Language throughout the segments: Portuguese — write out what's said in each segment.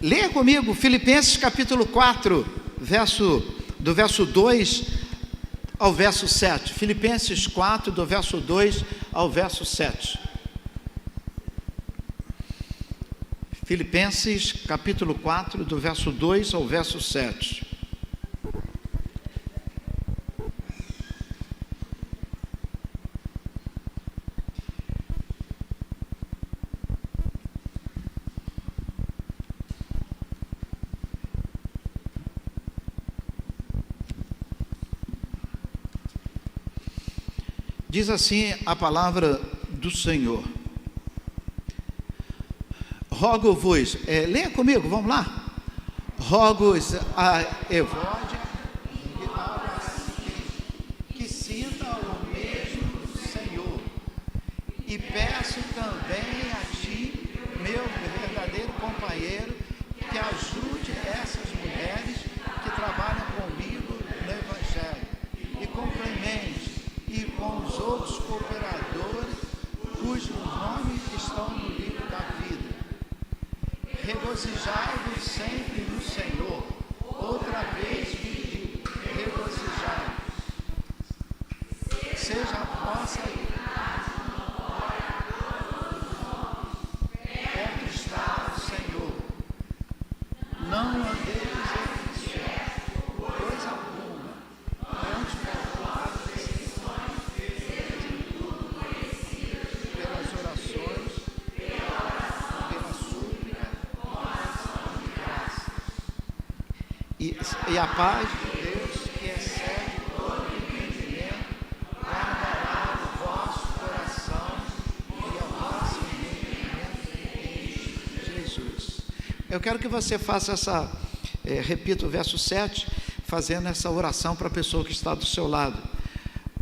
Leia comigo Filipenses capítulo 4, do verso 2 ao verso 7. Filipenses 4, do verso 2 ao verso 7. Filipenses capítulo 4, do verso 2 ao verso 7. Diz assim a palavra do Senhor: rogo-vos, leia comigo, vamos lá. Rogo-vos a Evódia que sinta o mesmo Senhor, e peço também a ti, meu verdadeiro companheiro, que ajude essas mulheres que trabalham comigo no Evangelho, e complemente e com os outros cooperadores cujos nomes estão no livro da vida. Regozijai-vos sempre no Senhor. Outra vez vos digo, regozijai-vos. Seja a vossa perto está o Senhor. Não andeis em coisa alguma, antes pelas orações, pela súplica, e a paz de Deus, que excede todo entendimento, guardará o vosso coração e a vossa mente em Jesus. Eu quero que você faça repita o verso 7, fazendo essa oração para a pessoa que está do seu lado.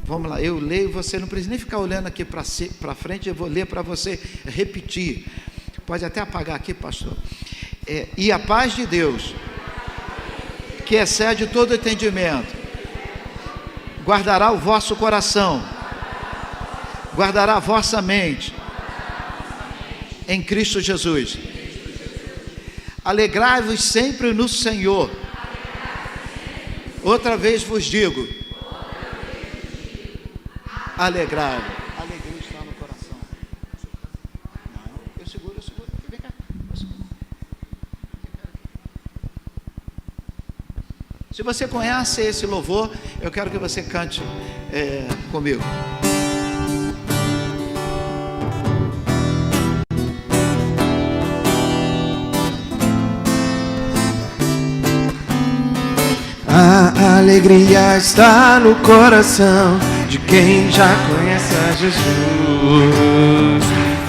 Vamos lá, eu leio, você não precisa nem ficar olhando aqui para frente, eu vou ler para você repetir. Pode até apagar aqui, pastor. E a paz de Deus, que excede todo entendimento, guardará o vosso coração, guardará a vossa mente, em Cristo Jesus. Alegrai-vos sempre no Senhor. Outra vez vos digo, alegrai-vos. Alegria está no coração. Não, eu seguro. Vem cá. Se você conhece esse louvor, eu quero que você cante comigo. A alegria está no coração de quem já conhece a Jesus.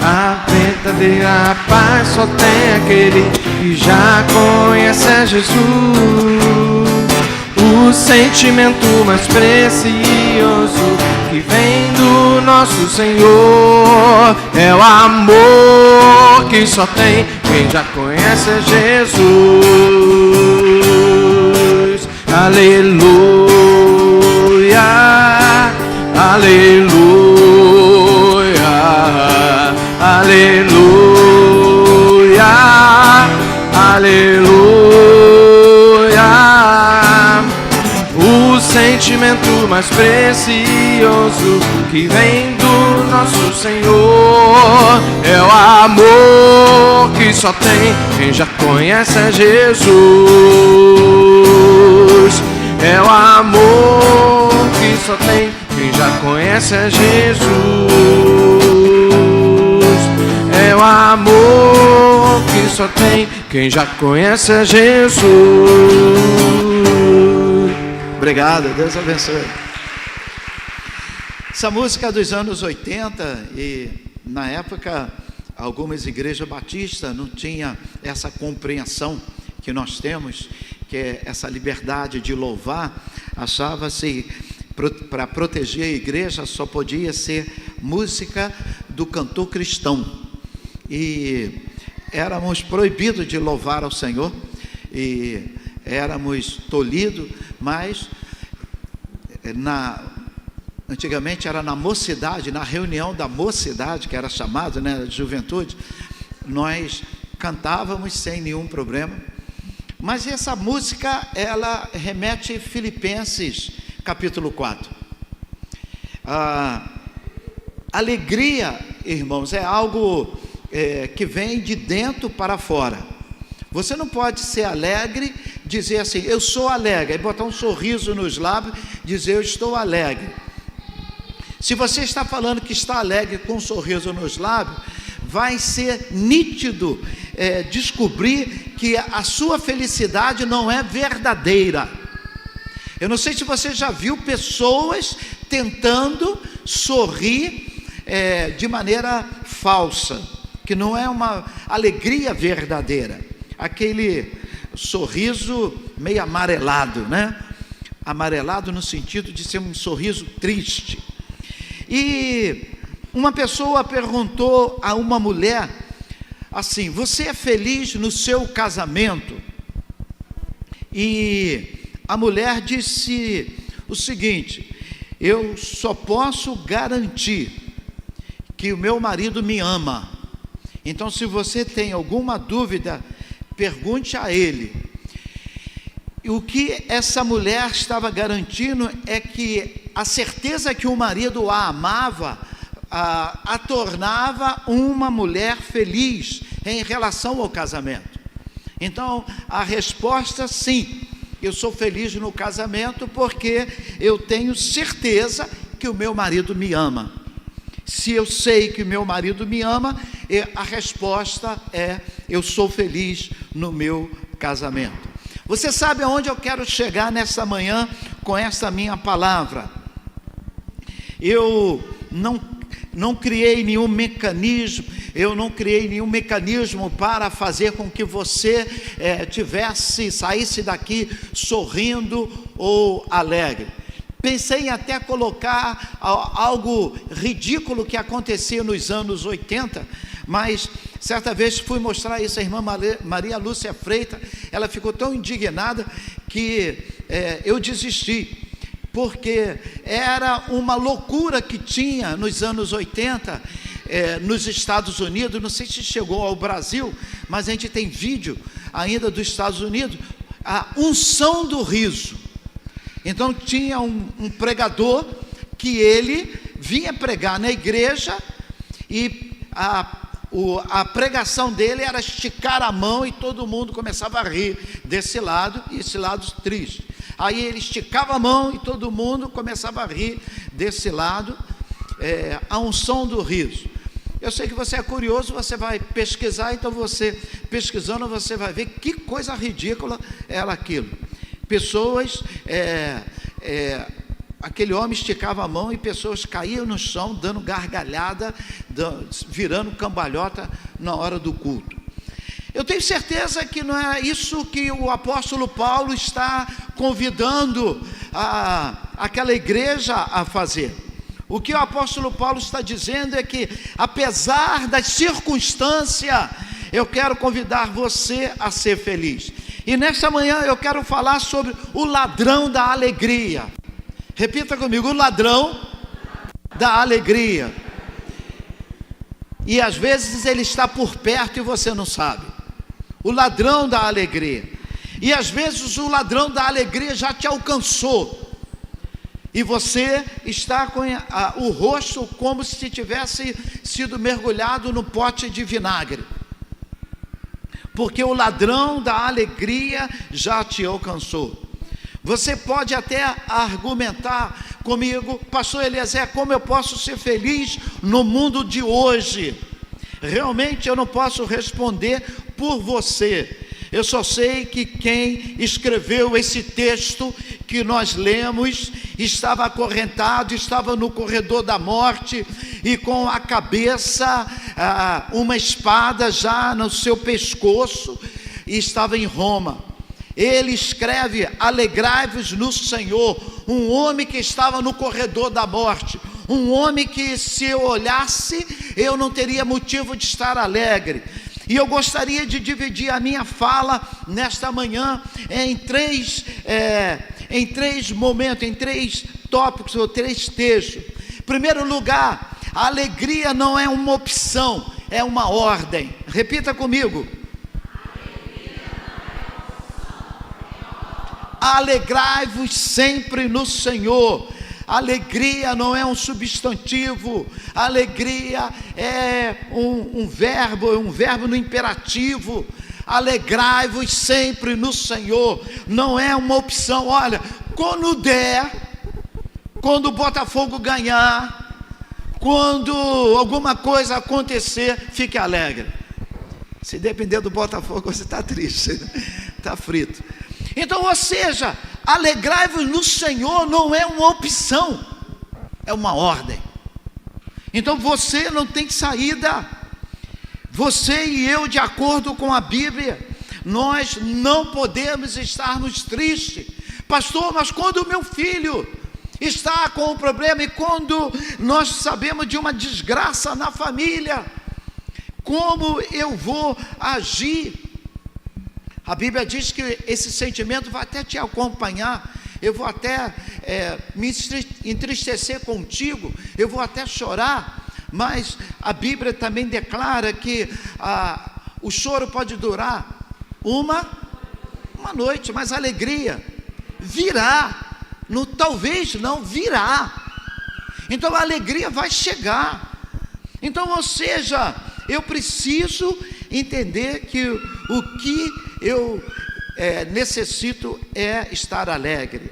A verdadeira paz só tem aquele que já conhece a Jesus. O sentimento mais precioso que vem do nosso Senhor é o amor que só tem quem já conhece a Jesus. Aleluia, aleluia, aleluia, aleluia. O sentimento mais precioso que vem do nosso Senhor é o amor que só tem quem já conhece a Jesus. É o amor que só tem quem já conhece a Jesus. É o amor que só tem quem já conhece a Jesus. Obrigado, Deus abençoe. Essa música é dos anos 80 e na época algumas igrejas batistas não tinham essa compreensão que nós temos, que é essa liberdade de louvar. Achava-se para proteger a igreja só podia ser música do cantor cristão, e éramos proibidos de louvar ao Senhor e éramos tolhidos. Mas antigamente era na mocidade, na reunião da mocidade, que era chamado, né, de juventude, nós cantávamos sem nenhum problema. Mas essa música, ela remete a Filipenses, capítulo 4. Alegria, irmãos, é algo que vem de dentro para fora. Você não pode ser alegre, dizer assim, eu sou alegre, e botar um sorriso nos lábios, dizer eu estou alegre. Se você está falando que está alegre com um sorriso nos lábios, vai ser nítido descobrir que a sua felicidade não é verdadeira. Eu não sei se você já viu pessoas tentando sorrir de maneira falsa, que não é uma alegria verdadeira, aquele sorriso meio amarelado, né? Amarelado no sentido de ser um sorriso triste. E uma pessoa perguntou a uma mulher assim, você é feliz no seu casamento? E a mulher disse o seguinte, eu só posso garantir que o meu marido me ama. Então, se você tem alguma dúvida, pergunte a ele. E o que essa mulher estava garantindo é que a certeza que o marido a amava a tornava uma mulher feliz em relação ao casamento. Então, a resposta, sim, eu sou feliz no casamento porque eu tenho certeza que o meu marido me ama. Se eu sei que o meu marido me ama, a resposta é, eu sou feliz no meu casamento. Você sabe aonde eu quero chegar nessa manhã com essa minha palavra? Eu não criei nenhum mecanismo, para fazer com que você saísse daqui sorrindo ou alegre. Pensei em até colocar algo ridículo que acontecia nos anos 80, mas certa vez fui mostrar isso à irmã Maria Lúcia Freitas, ela ficou tão indignada que eu desisti, porque era uma loucura que tinha nos anos 80, nos Estados Unidos, não sei se chegou ao Brasil, mas a gente tem vídeo ainda dos Estados Unidos, a unção do riso. Então tinha um pregador que ele vinha pregar na igreja e a pregação dele era esticar a mão e todo mundo começava a rir desse lado e esse lado triste. Aí ele esticava a mão e todo mundo começava a rir desse lado, a unção do riso. Eu sei que você é curioso, você vai pesquisar, então você pesquisando você vai ver que coisa ridícula era aquilo. Pessoas, aquele homem esticava a mão e pessoas caíam no chão, dando gargalhada, virando cambalhota na hora do culto. Eu tenho certeza que não é isso que o apóstolo Paulo está convidando aquela igreja a fazer. O que o apóstolo Paulo está dizendo é que, apesar das circunstâncias, eu quero convidar você a ser feliz. E nesta manhã eu quero falar sobre o ladrão da alegria. Repita comigo, o ladrão da alegria. E às vezes ele está por perto e você não sabe. O ladrão da alegria. E às vezes o ladrão da alegria já te alcançou. E você está com o rosto como se tivesse sido mergulhado no pote de vinagre. Porque o ladrão da alegria já te alcançou. Você pode até argumentar comigo, pastor Eliezer, como eu posso ser feliz no mundo de hoje? Realmente eu não posso responder por você. Eu só sei que quem escreveu esse texto que nós lemos estava acorrentado, estava no corredor da morte e com a cabeça, uma espada já no seu pescoço, e estava em Roma. Ele escreve, alegrai-vos no Senhor, um homem que estava no corredor da morte, um homem que se eu olhasse, eu não teria motivo de estar alegre. E eu gostaria de dividir a minha fala nesta manhã em três momentos, em três tópicos ou três textos. Em primeiro lugar, a alegria não é uma opção, é uma ordem. Repita comigo, Alegrai-vos sempre no Senhor. Alegria não é um substantivo, alegria é um verbo no imperativo. Alegrai-vos sempre no Senhor, não é uma opção. Olha, quando der, quando o Botafogo ganhar, quando alguma coisa acontecer, fique alegre. Se depender do Botafogo, você está triste, está frito. Então, ou seja, alegrai-vos no Senhor não é uma opção, é uma ordem. Então você não tem saída. Você e eu, de acordo com a Bíblia, nós não podemos estarmos tristes. Pastor, mas quando o meu filho está com um problema, e quando nós sabemos de uma desgraça na família, como eu vou agir? A Bíblia diz que esse sentimento vai até te acompanhar. Eu vou até me entristecer contigo, eu vou até chorar. Mas a Bíblia também declara que o choro pode durar uma noite, mas a alegria virá. Talvez não, virá. Então a alegria vai chegar. Então, ou seja, eu preciso entender que o que eu necessito é estar alegre.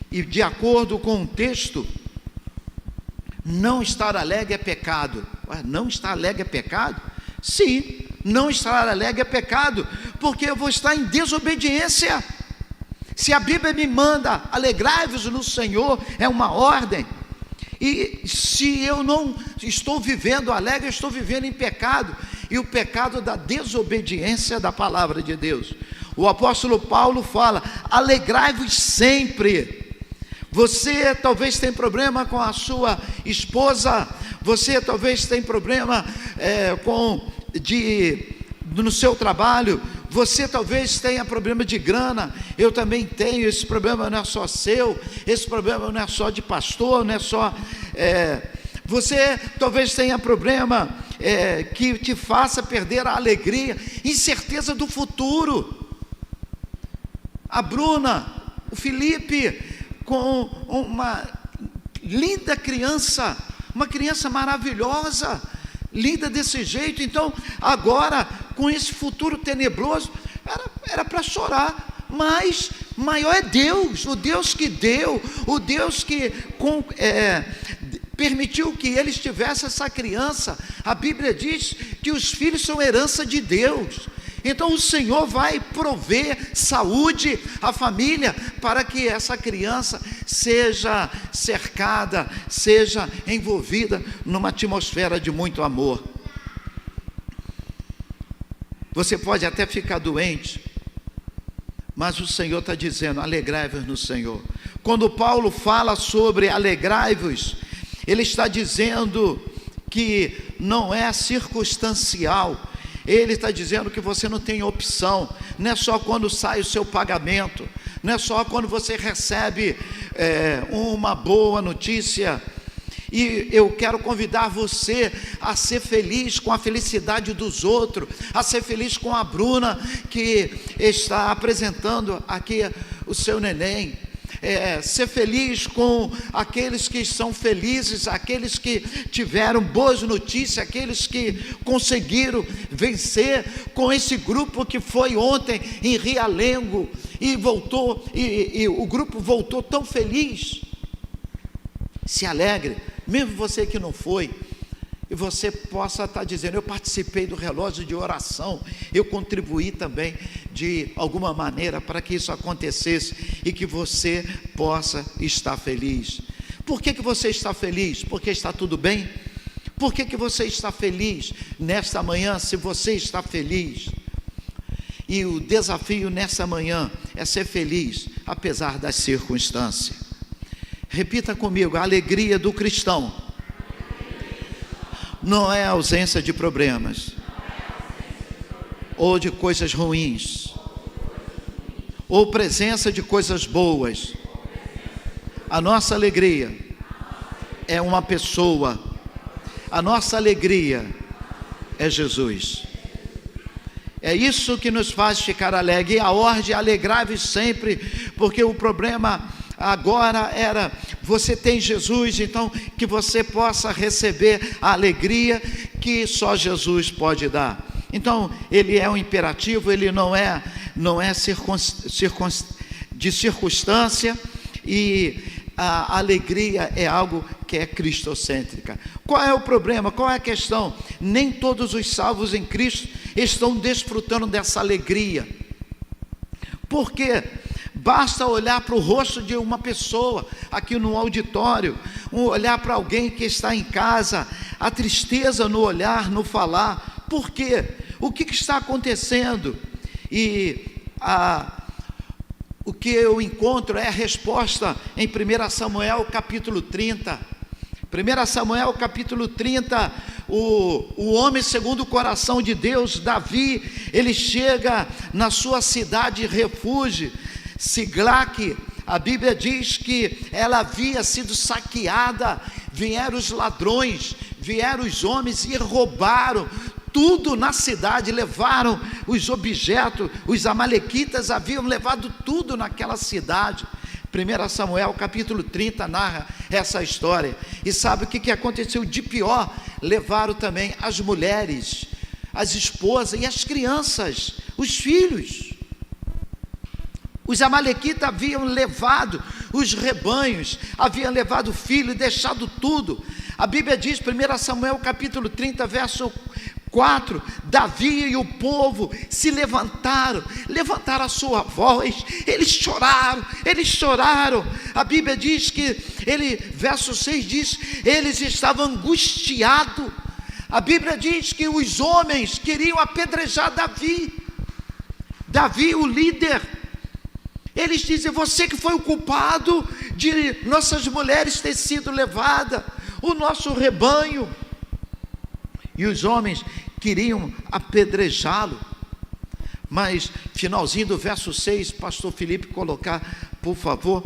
E de acordo com o texto, não estar alegre é pecado. Não estar alegre é pecado? Sim, não estar alegre é pecado, porque eu vou estar em desobediência. Se a Bíblia me manda alegrai-vos no Senhor, é uma ordem. E se eu não estou vivendo alegre, eu estou vivendo em pecado, e o pecado da desobediência da palavra de Deus. O apóstolo Paulo fala: alegrai-vos sempre. Você talvez tenha problema com a sua esposa, você talvez tenha problema no seu trabalho, você talvez tenha problema de grana. Eu também tenho. Esse problema não é só seu, esse problema não é só de pastor, não é só... você talvez tenha problema que te faça perder a alegria, incerteza do futuro. A Bruna, o Felipe, com uma linda criança, uma criança maravilhosa, linda desse jeito. Então agora, com esse futuro tenebroso, era para chorar, mas maior é Deus, o Deus que deu, o Deus que permitiu que eles tivessem essa criança. A Bíblia diz que os filhos são herança de Deus. Então o Senhor vai prover saúde à família, para que essa criança seja cercada, seja envolvida numa atmosfera de muito amor. Você pode até ficar doente, mas o Senhor está dizendo: alegrai-vos no Senhor. Quando Paulo fala sobre alegrai-vos, ele está dizendo que não é circunstancial. Ele está dizendo que você não tem opção. Não é só quando sai o seu pagamento, não é só quando você recebe uma boa notícia. E eu quero convidar você a ser feliz com a felicidade dos outros, a ser feliz com a Bruna, que está apresentando aqui o seu neném. Ser feliz com aqueles que são felizes, aqueles que tiveram boas notícias, aqueles que conseguiram vencer, com esse grupo que foi ontem em Realengo e voltou, e o grupo voltou tão feliz. Se alegre, mesmo você que não foi, e você possa estar dizendo: eu participei do relógio de oração, eu contribuí também de alguma maneira para que isso acontecesse, e que você possa estar feliz. Por que você está feliz? Porque está tudo bem? Por que você está feliz nesta manhã, se você está feliz? E o desafio nessa manhã é ser feliz apesar das circunstâncias. Repita comigo: a alegria do cristão não é a ausência de problemas ou de coisas ruins, ou presença de coisas boas. A nossa alegria é uma pessoa. A nossa alegria é Jesus. É isso que nos faz ficar alegre. E a ordem, alegrai-vos sempre, porque o problema agora era, você tem Jesus, então que você possa receber a alegria que só Jesus pode dar. Então, ele é um imperativo, ele não é de circunstância, e a alegria é algo que é cristocêntrica. Qual é o problema? Qual é a questão? Nem todos os salvos em Cristo estão desfrutando dessa alegria. Por quê? Basta olhar para o rosto de uma pessoa aqui no auditório, olhar para alguém que está em casa, a tristeza no olhar, no falar. Por quê? O que está acontecendo? E o que eu encontro é a resposta em 1 Samuel capítulo 30. 1 Samuel capítulo 30, o homem segundo o coração de Deus, Davi, ele chega na sua cidade refúgio, Siglaque. A Bíblia diz que ela havia sido saqueada, vieram os ladrões, vieram os homens e roubaram tudo na cidade, levaram os objetos, os amalequitas haviam levado tudo naquela cidade. 1 Samuel capítulo 30 narra essa história. E sabe o que aconteceu de pior? Levaram também as mulheres, as esposas e as crianças, os filhos. Os amalequitas haviam levado os rebanhos, haviam levado o filho e deixado tudo. A Bíblia diz, 1 Samuel capítulo 30, verso 4, Davi e o povo se levantaram a sua voz, eles choraram. A Bíblia diz que, verso 6 diz, eles estavam angustiados. A Bíblia diz que os homens queriam apedrejar Davi, o líder. Eles dizem, você que foi o culpado de nossas mulheres ter sido levadas, o nosso rebanho. E os homens queriam apedrejá-lo. Mas, finalzinho do verso 6, pastor Felipe colocar, por favor,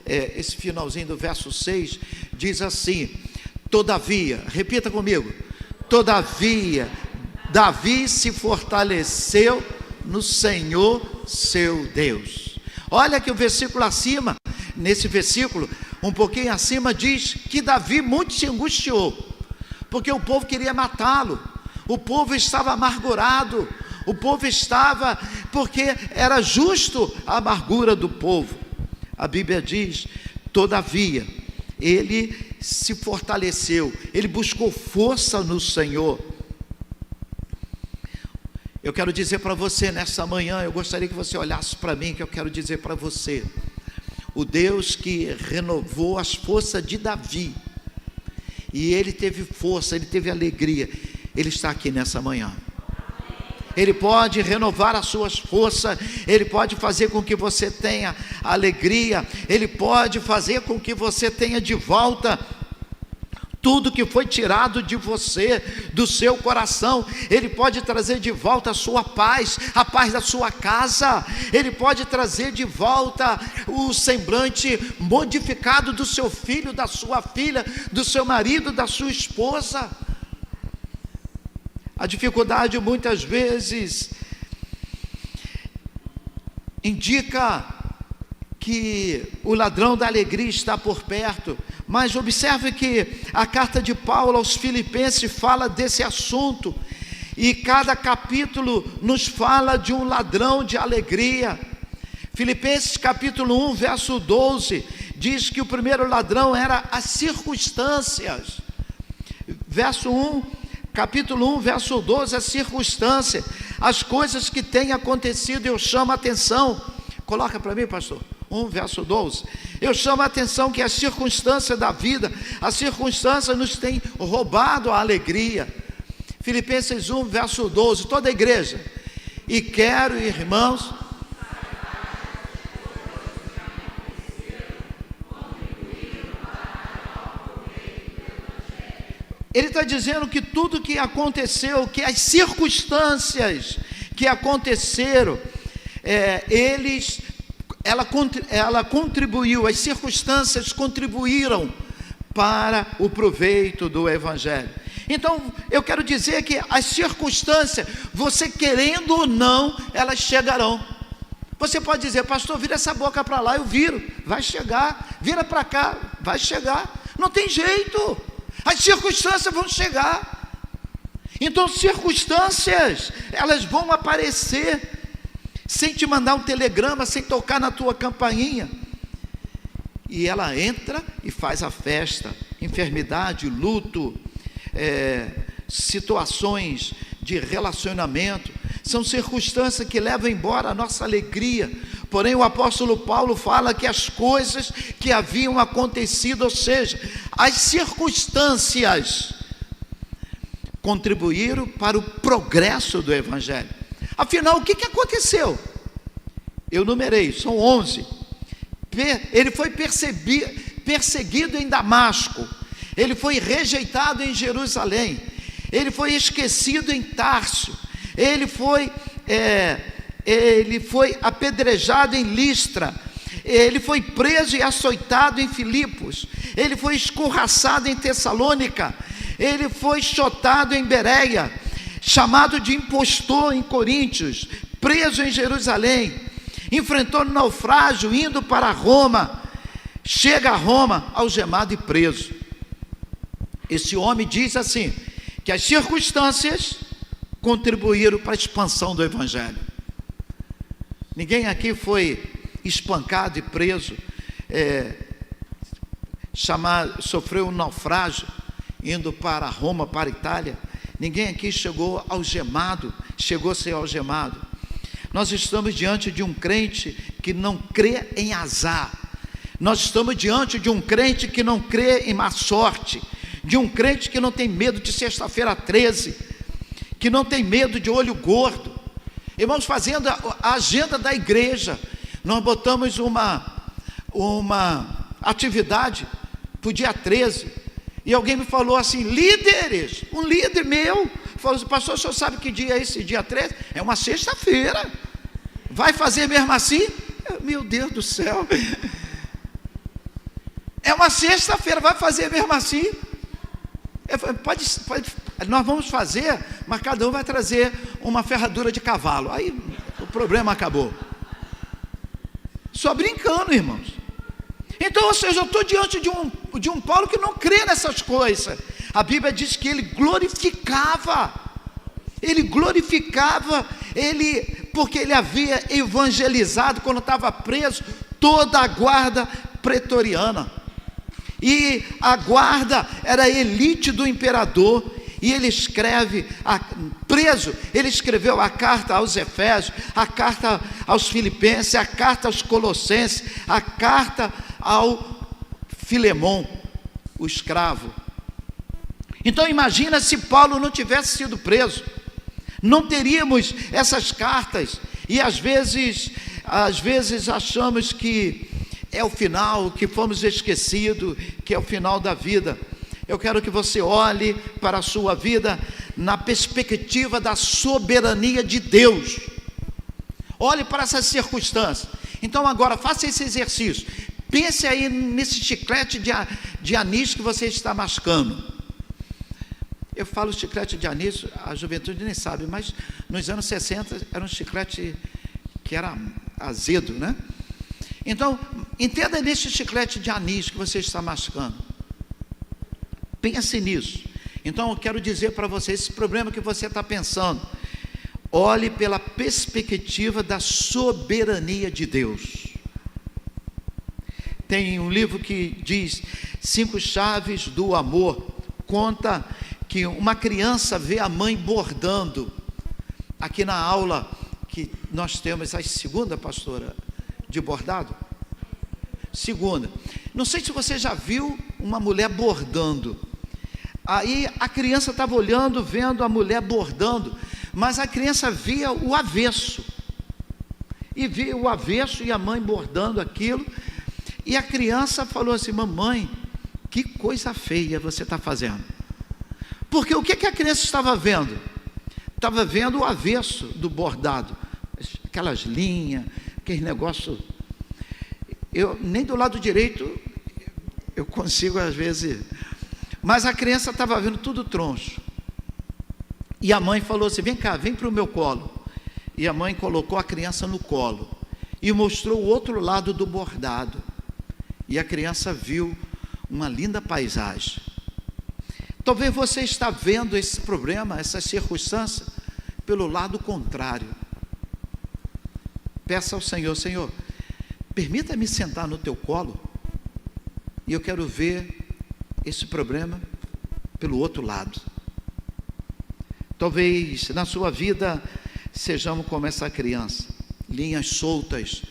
esse finalzinho do verso 6, diz assim, todavia, repita comigo, todavia, Davi se fortaleceu no Senhor seu Deus. Olha que o versículo acima, nesse versículo, um pouquinho acima, diz que Davi muito se angustiou, porque o povo queria matá-lo, o povo estava amargurado, o povo estava, porque era justo a amargura do povo. A Bíblia diz, todavia, ele se fortaleceu, ele buscou força no Senhor. Eu quero dizer para você nessa manhã, eu gostaria que você olhasse para mim, que eu quero dizer para você, o Deus que renovou as forças de Davi, e ele teve força, ele teve alegria, ele está aqui nessa manhã. Ele pode renovar as suas forças, ele pode fazer com que você tenha alegria, ele pode fazer com que você tenha de volta tudo que foi tirado de você, do seu coração. Ele pode trazer de volta a sua paz, a paz da sua casa. Ele pode trazer de volta o semblante modificado do seu filho, da sua filha, do seu marido, da sua esposa. A dificuldade muitas vezes indica que o ladrão da alegria está por perto, mas observe que a carta de Paulo aos Filipenses fala desse assunto, e cada capítulo nos fala de um ladrão de alegria. Filipenses capítulo 1, verso 12, diz que o primeiro ladrão era as circunstâncias. Verso 1, capítulo 1, verso 12, a circunstância, as coisas que têm acontecido. Eu chamo a atenção, coloca para mim, pastor, 1, verso 12, eu chamo a atenção que as circunstâncias da vida, as circunstâncias nos têm roubado a alegria. Filipenses 1, verso 12, toda a igreja, e quero, irmãos, ele está dizendo que tudo que aconteceu, que as circunstâncias que aconteceram, ela contribuiu, as circunstâncias contribuíram para o proveito do Evangelho. Então, eu quero dizer que as circunstâncias, você querendo ou não, elas chegarão. Você pode dizer: pastor, vira essa boca para lá, eu viro, vai chegar. Vira para cá, vai chegar. Não tem jeito, as circunstâncias vão chegar. Então, circunstâncias, elas vão aparecer, sem te mandar um telegrama, sem tocar na tua campainha. E ela entra e faz a festa. Enfermidade, luto, situações de relacionamento, são circunstâncias que levam embora a nossa alegria. Porém, o apóstolo Paulo fala que as coisas que haviam acontecido, ou seja, as circunstâncias, contribuíram para o progresso do Evangelho. Afinal, o que aconteceu? Eu numerei, são 11. Ele foi perseguido em Damasco, ele foi rejeitado em Jerusalém, ele foi esquecido em Tarso, ele foi apedrejado em Listra, ele foi preso e açoitado em Filipos, ele foi escorraçado em Tessalônica, ele foi chotado em Bereia, chamado de impostor em Coríntios, preso em Jerusalém, enfrentou um naufrágio indo para Roma, chega a Roma algemado e preso. Esse homem diz assim, que as circunstâncias contribuíram para a expansão do Evangelho. Ninguém aqui foi espancado e preso, sofreu um naufrágio indo para Roma, para a Itália. Ninguém aqui chegou a ser algemado. Nós estamos diante de um crente que não crê em azar. Nós estamos diante de um crente que não crê em má sorte, de um crente que não tem medo de sexta-feira 13, que não tem medo de olho gordo. Irmãos, fazendo a agenda da igreja, nós botamos uma atividade para o dia 13, e alguém me falou assim: líderes, um líder meu falou assim: pastor, o senhor sabe que dia é esse dia 13? É uma sexta-feira, vai fazer mesmo assim? Meu Deus do céu, é uma sexta-feira, vai fazer mesmo assim? Pode, nós vamos fazer, mas cada um vai trazer uma ferradura de cavalo. Aí o problema acabou. Só brincando, irmãos. Então, ou seja, eu estou diante de um Paulo que não crê nessas coisas. A Bíblia diz que ele glorificava, porque ele havia evangelizado, quando estava preso, toda a guarda pretoriana. E a guarda era a elite do imperador, e ele ele escreveu a carta aos Efésios, a carta aos Filipenses, a carta aos Colossenses, a carta ao Filemon, o escravo. Então imagina se Paulo não tivesse sido preso, não teríamos essas cartas. E às vezes achamos que é o final, que fomos esquecidos, que é o final da vida. Eu quero que você olhe para a sua vida na perspectiva da soberania de Deus. Olhe para essas circunstâncias. Então agora faça esse exercício. Pense aí nesse chiclete de anis que você está mascando. Eu falo chiclete de anis, a juventude nem sabe, mas nos anos 60 era um chiclete que era azedo, né? Então, entenda nesse chiclete de anis que você está mascando. Pense nisso. Então, eu quero dizer para você, esse problema que você está pensando, olhe pela perspectiva da soberania de Deus. Tem um livro que diz 5 chaves do amor. Conta que uma criança vê a mãe bordando. Aqui na aula que nós temos a segunda, pastora, de bordado? Segunda. Não sei se você já viu uma mulher bordando. Aí a criança estava olhando, vendo a mulher bordando, mas a criança via o avesso. E via o avesso e a mãe bordando aquilo. E a criança falou assim: mamãe, que coisa feia você está fazendo. Porque o que a criança estava vendo? Estava vendo o avesso do bordado. Aquelas linhas, aquele negócio. Nem do lado direito Eu consigo às vezes. Mas a criança estava vendo tudo troncho. E a mãe falou assim: vem cá, vem para o meu colo. E a mãe colocou a criança no colo e mostrou o outro lado do bordado. E a criança viu uma linda paisagem. Talvez você está vendo esse problema, essa circunstância, pelo lado contrário. Peça ao Senhor: Senhor, permita-me sentar no teu colo, e eu quero ver esse problema pelo outro lado. Talvez na sua vida sejamos como essa criança, linhas soltas,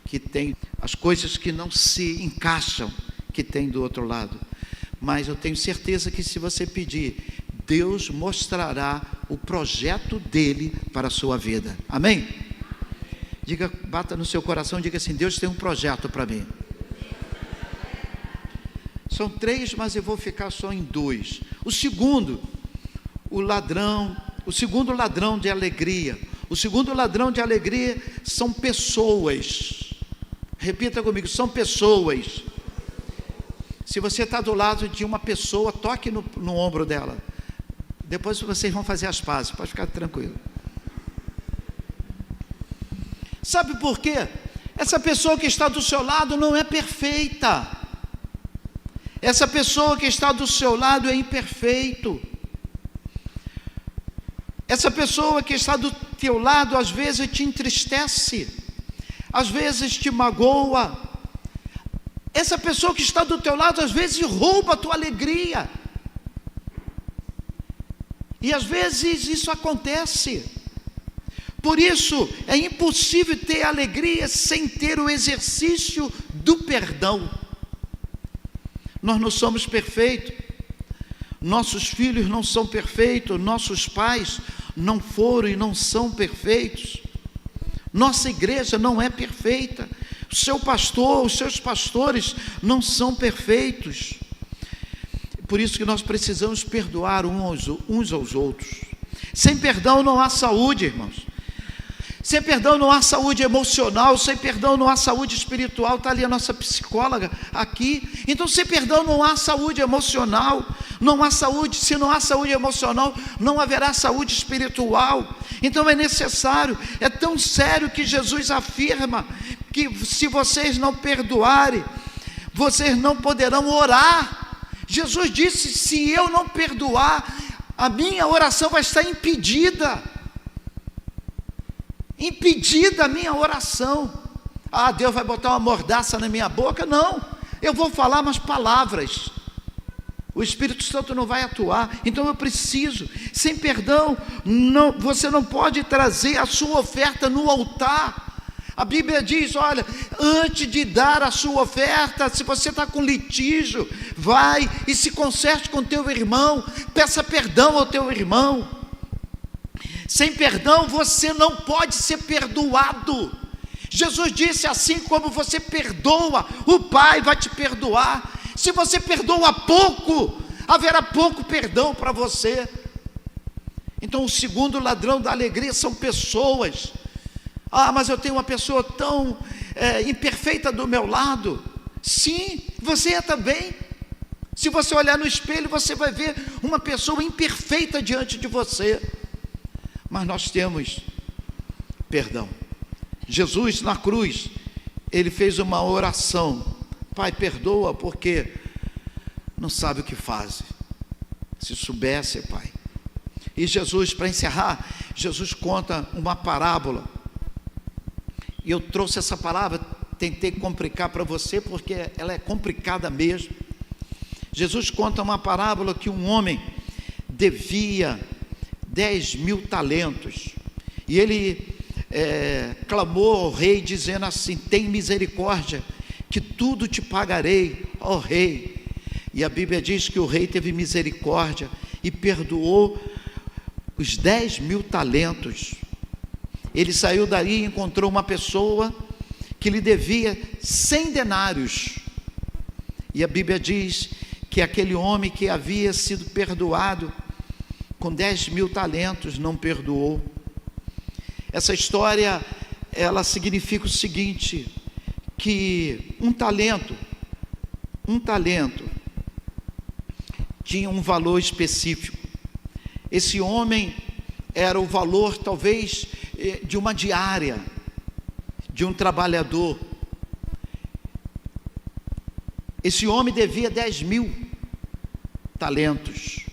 que tem as coisas que não se encaixam, que tem do outro lado. Mas eu tenho certeza que se você pedir, Deus mostrará o projeto dele para a sua vida. Amém? Diga, bata no seu coração, diga assim: Deus tem um projeto para mim. São 3, mas eu vou ficar só em 2. O segundo ladrão de alegria. O segundo ladrão de alegria são pessoas. Repita comigo: são pessoas. Se você está do lado de uma pessoa, toque no ombro dela. Depois vocês vão fazer as pazes, pode ficar tranquilo. Sabe por quê? Essa pessoa que está do seu lado não é perfeita. Essa pessoa que está do seu lado é imperfeito. Essa pessoa que está do teu lado às vezes te entristece, às vezes te magoa. Essa pessoa que está do teu lado às vezes rouba a tua alegria. E às vezes isso acontece. Por isso é impossível ter alegria sem ter o exercício do perdão. Nós não somos perfeitos, nossos filhos não são perfeitos, nossos pais não foram e não são perfeitos, nossa igreja não é perfeita, o seu pastor, os seus pastores não são perfeitos. Por isso que nós precisamos perdoar uns aos outros. Sem perdão não há saúde, irmãos. Sem perdão não há saúde emocional, sem perdão não há saúde espiritual. Está ali a nossa psicóloga aqui. Então sem perdão não há saúde emocional, não há saúde. Se não há saúde emocional, não haverá saúde espiritual. Então é necessário, é tão sério que Jesus afirma que se vocês não perdoarem, vocês não poderão orar. Jesus disse: se eu não perdoar, a minha oração vai estar impedida. Impedida a minha oração. Ah, Deus vai botar uma mordaça na minha boca? Não, eu vou falar umas palavras, o Espírito Santo não vai atuar. Então eu preciso, sem perdão, você não pode trazer a sua oferta no altar. A Bíblia diz: olha, antes de dar a sua oferta, se você está com litígio, vai e se conserte com teu irmão, peça perdão ao teu irmão. Sem perdão você não pode ser perdoado. Jesus disse: assim como você perdoa, o Pai vai te perdoar. Se você perdoa pouco, haverá pouco perdão para você. Então o segundo ladrão da alegria são pessoas. Ah, mas eu tenho uma pessoa tão imperfeita do meu lado. Sim, você é também. Se você olhar no espelho, você vai ver uma pessoa imperfeita diante de você. Mas nós temos perdão. Jesus na cruz, ele fez uma oração: Pai, perdoa, porque não sabe o que faz. Se soubesse, Pai. E Jesus, para encerrar, Jesus conta uma parábola. E eu trouxe essa palavra, tentei complicar para você, porque ela é complicada mesmo. Jesus conta uma parábola que um homem devia 10.000 talentos, e ele clamou ao rei, dizendo assim: tem misericórdia, que tudo te pagarei, ó rei. E a Bíblia diz que o rei teve misericórdia e perdoou os 10.000 talentos. Ele saiu daí e encontrou uma pessoa que lhe devia 100 denários, e a Bíblia diz que aquele homem que havia sido perdoado com 10.000 talentos não perdoou. Essa história, ela significa o seguinte: que um talento um talento tinha um valor específico. Esse homem era o valor, talvez, de uma diária, de um trabalhador. Esse homem devia 10.000 talentos.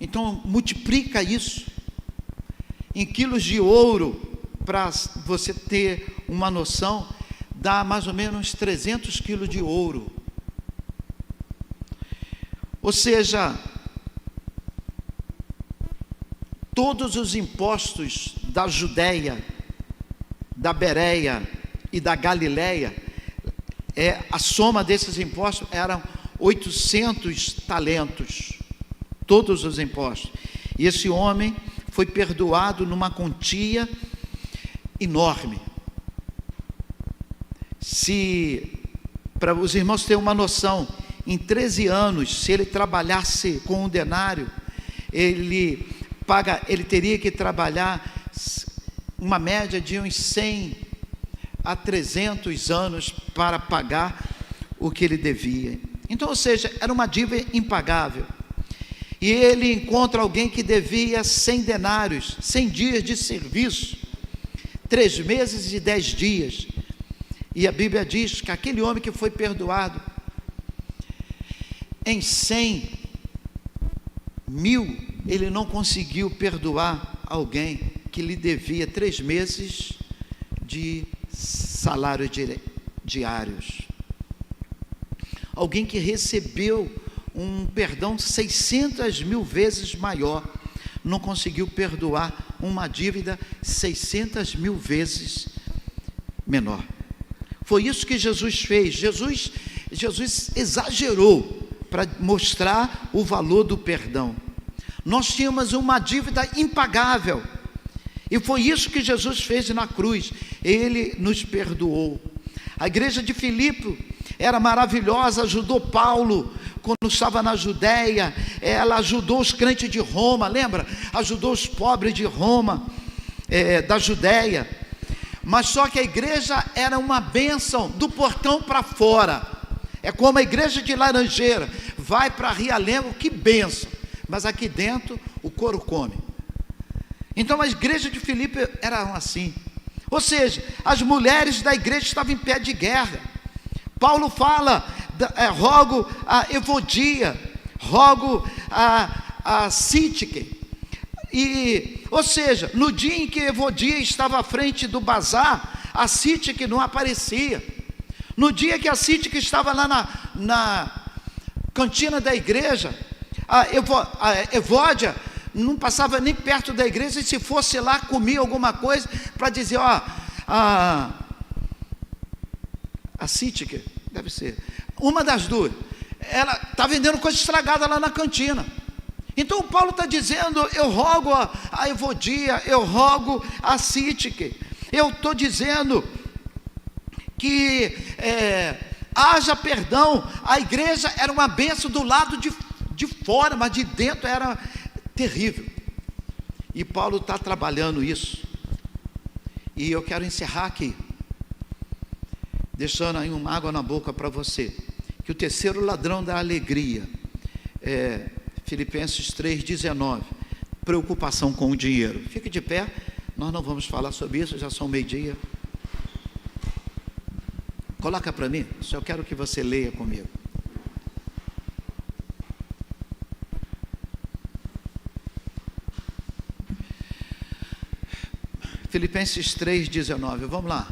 Então, multiplica isso em quilos de ouro, para você ter uma noção, dá mais ou menos 300 quilos de ouro. Ou seja, todos os impostos da Judéia, da Bereia e da Galileia, a soma desses impostos eram 800 talentos, todos os impostos. E esse homem foi perdoado numa quantia enorme. Para os irmãos terem uma noção, em 13 anos, se ele trabalhasse com um denário, ele teria que trabalhar uma média de uns 100 a 300 anos para pagar o que ele devia. Então, ou seja, era uma dívida impagável. E ele encontra alguém que devia 100 denários, 100 dias de serviço, 3 meses e 10 dias. E a Bíblia diz que aquele homem que foi perdoado em 100.000, ele não conseguiu perdoar alguém que lhe devia 3 meses de salários diários. Alguém que recebeu um perdão 600.000 vezes maior, não conseguiu perdoar uma dívida 600.000 vezes menor. Foi isso que Jesus fez. Jesus exagerou para mostrar o valor do perdão. Nós tínhamos uma dívida impagável, e foi isso que Jesus fez na cruz. Ele nos perdoou. A igreja de Filipe era maravilhosa, ajudou Paulo quando estava na Judéia, ela ajudou os crentes de Roma, lembra? Ajudou os pobres de Roma, da Judéia. Mas só que a igreja era uma bênção do portão para fora. É como a igreja de Laranjeira, vai para Realengo, que bênção, mas aqui dentro o couro come. Então a igreja de Filipe era assim. Ou seja, as mulheres da igreja estavam em pé de guerra. Paulo fala, rogo a Evodia, rogo a Sítique. Ou seja, no dia em que Evodia estava à frente do bazar, a Sítique não aparecia. No dia que a Sítique estava lá na cantina da igreja, a Evódia não passava nem perto da igreja, e se fosse lá, comia alguma coisa para dizer, a Sítique, deve ser, uma das duas, ela está vendendo coisa estragada lá na cantina. Então Paulo está dizendo, eu rogo a Evodia, eu rogo a Sítique, eu estou dizendo que haja perdão. A igreja era uma bênção do lado de fora, mas de dentro era terrível. E Paulo está trabalhando isso. E eu quero encerrar aqui, deixando aí uma água na boca para você, que o terceiro ladrão da alegria, Filipenses 3,19, preocupação com o dinheiro. Fique de pé, nós não vamos falar sobre isso, já são 12:30. Coloca para mim, só quero que você leia comigo. Filipenses 3,19, vamos lá.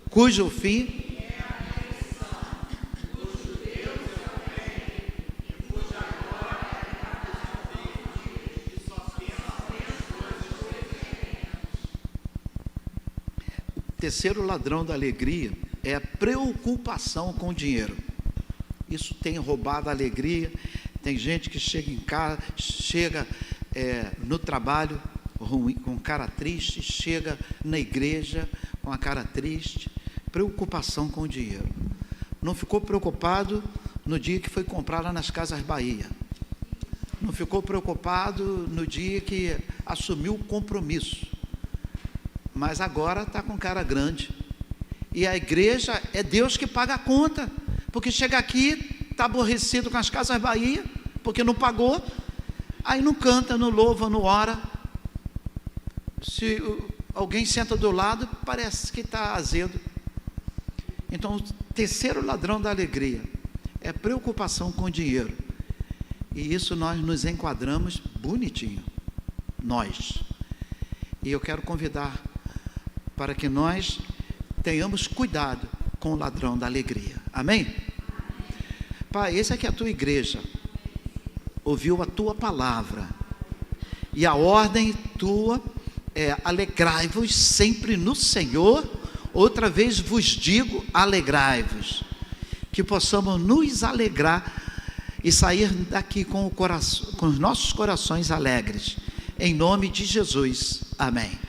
Cujo fim terceiro ladrão da alegria é a preocupação com o dinheiro. Isso tem roubado a alegria. Tem gente que chega em casa, no trabalho ruim, com cara triste, chega na igreja com a cara triste. Preocupação com o dinheiro. Não ficou preocupado no dia que foi comprar lá nas Casas Bahia. Não ficou preocupado no dia que assumiu o compromisso. Mas agora está com cara grande. E a igreja é Deus que paga a conta, porque chega aqui, está aborrecido com as Casas Bahia, porque não pagou, aí não canta, não louva, não ora. Se alguém senta do lado, parece que está azedo. Então, o terceiro ladrão da alegria é preocupação com o dinheiro. E isso nós nos enquadramos bonitinho, nós. E eu quero convidar para que nós tenhamos cuidado com o ladrão da alegria. Amém? Pai, esse aqui é a tua igreja, ouviu a tua palavra, e a ordem tua é: alegrai-vos sempre no Senhor. Outra vez vos digo, alegrai-vos. Que possamos nos alegrar e sair daqui com os nossos corações alegres, em nome de Jesus, amém.